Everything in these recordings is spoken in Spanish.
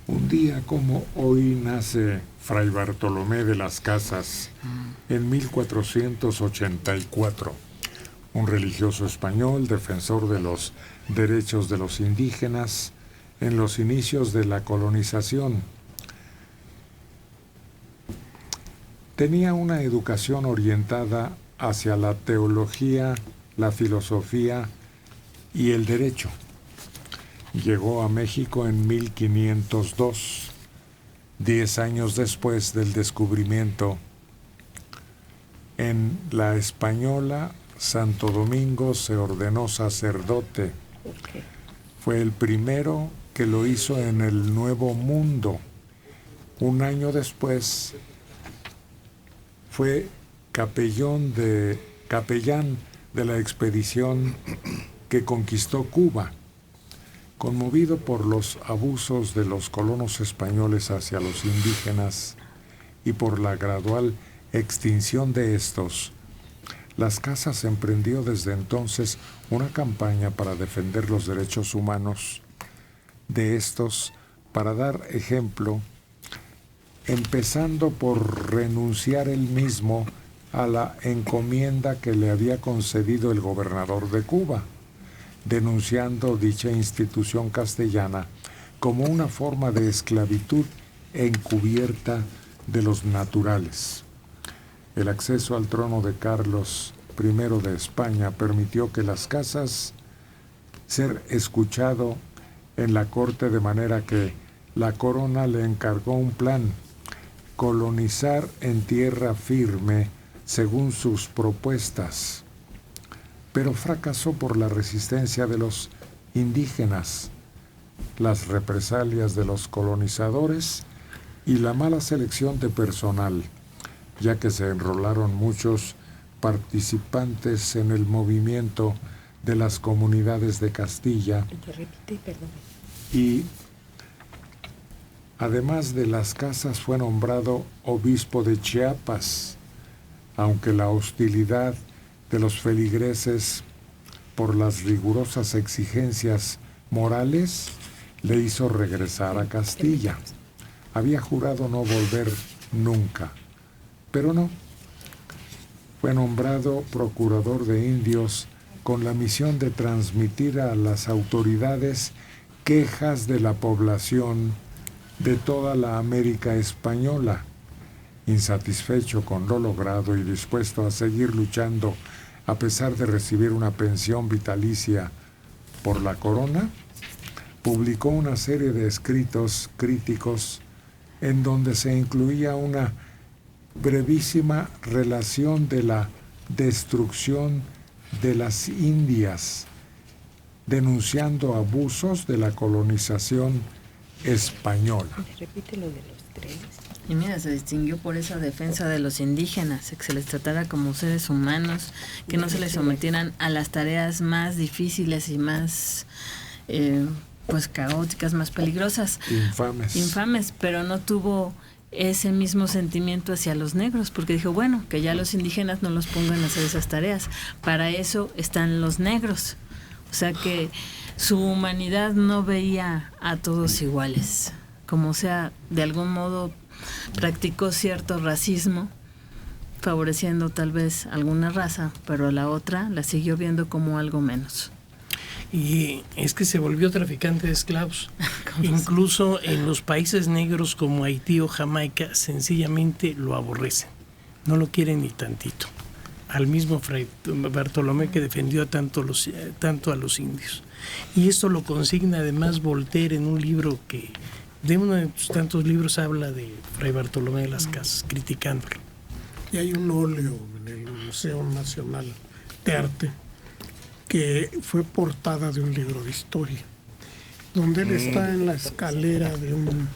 Un día como hoy nace Fray Bartolomé de las Casas en 1484, un religioso español defensor de los derechos de los indígenas en los inicios de la colonización. Tenía una educación orientada hacia la teología, la filosofía y el derecho. Llegó a México en 1502, 10 años después del descubrimiento. En la Española, Santo Domingo se ordenó sacerdote. Fue el primero que lo hizo en el Nuevo Mundo. Un año después fue capellán de la expedición que conquistó Cuba. Conmovido por los abusos de los colonos españoles hacia los indígenas y por la gradual extinción de estos, Las Casas emprendió desde entonces una campaña para defender los derechos humanos de estos, para dar ejemplo, empezando por renunciar él mismo a la encomienda que le había concedido el gobernador de Cuba, denunciando dicha institución castellana como una forma de esclavitud encubierta de los naturales. El acceso al trono de Carlos I de España permitió que Las Casas ser escuchado en la corte, de manera que la corona le encargó un plan: colonizar en tierra firme según sus propuestas, pero fracasó por la resistencia de los indígenas, las represalias de los colonizadores y la mala selección de personal, ya que se enrolaron muchos participantes en el movimiento de las comunidades de Castilla. Y además de Las Casas fue nombrado obispo de Chiapas, aunque la hostilidad de los feligreses por las rigurosas exigencias morales le hizo regresar a Castilla. Había jurado no volver nunca, pero no. Fue nombrado procurador de indios con la misión de transmitir a las autoridades quejas de la población de toda la América española. Insatisfecho con lo logrado y dispuesto a seguir luchando a pesar de recibir una pensión vitalicia por la corona, publicó una serie de escritos críticos en donde se incluía una brevísima relación de la destrucción de las Indias, denunciando abusos de la colonización española. Repítelo de los tres. Y mira, se distinguió por esa defensa de los indígenas, que se les tratara como seres humanos, que no se les sometieran a las tareas más difíciles y más pues caóticas, más peligrosas. Infames, pero no tuvo ese mismo sentimiento hacia los negros, porque dijo, bueno, que ya los indígenas no los pongan a hacer esas tareas, para eso están los negros. O sea que su humanidad no veía a todos iguales, como sea, de algún modo practicó cierto racismo, favoreciendo tal vez alguna raza, pero a la otra la siguió viendo como algo menos. Y es que se volvió traficante de esclavos. Incluso en los países negros como Haití o Jamaica, sencillamente lo aborrecen. No lo quieren ni tantito. Al mismo Fray Bartolomé, que defendió tanto a los indios. Y esto lo consigna además Voltaire en un libro que, de uno de sus tantos libros, habla de Fray Bartolomé de las Casas, criticándolo. Y hay un óleo en el Museo Nacional de Arte que fue portada de un libro de historia, donde él está en la escalera de un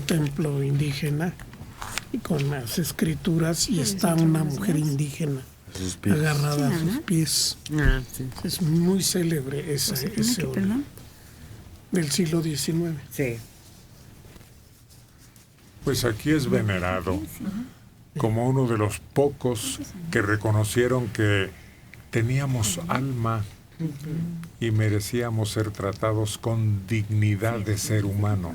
templo indígena y con las escrituras, y está una mujer indígena agarrada a sus pies. Es muy célebre ese óleo del siglo XIX. Sí. Pues aquí es venerado como uno de los pocos que reconocieron que teníamos alma y merecíamos ser tratados con dignidad de ser humano.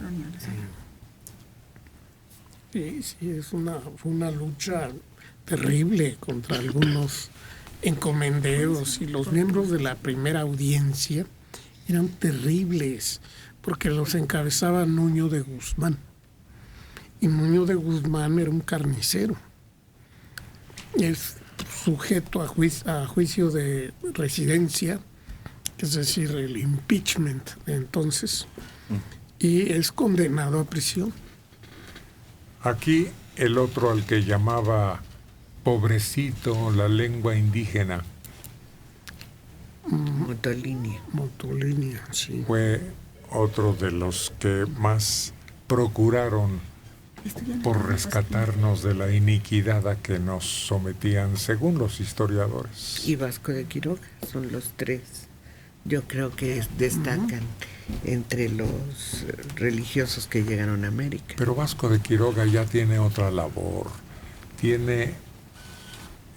Sí, fue una lucha terrible contra algunos encomenderos, y los miembros de la primera audiencia eran terribles porque los encabezaba Nuño de Guzmán, y Nuño de Guzmán era un carnicero, es sujeto a juicio de residencia, es decir, el impeachment de entonces, y es condenado a prisión. Aquí el otro, al que llamaba pobrecito la lengua indígena, Motolinia, sí. fue otro de los que más procuraron por rescatarnos de la iniquidad a que nos sometían, según los historiadores. Y Vasco de Quiroga, son los tres. Yo creo que destacan entre los religiosos que llegaron a América. Pero Vasco de Quiroga ya tiene otra labor. Tiene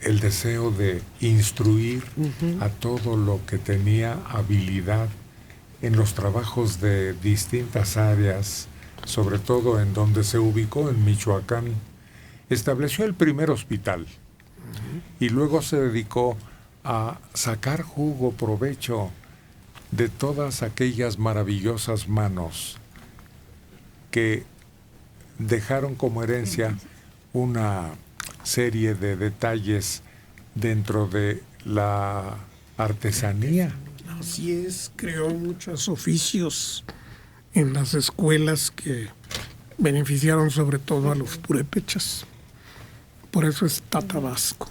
el deseo de instruir a todo lo que tenía habilidad en los trabajos de distintas áreas, sobre todo en donde se ubicó en Michoacán. Estableció el primer hospital y luego se dedicó a sacar jugo, provecho de todas aquellas maravillosas manos que dejaron como herencia una serie de detalles dentro de la artesanía. Así es, creó muchos oficios en las escuelas que beneficiaron sobre todo a los purépechas. Por eso es Tata Vasco.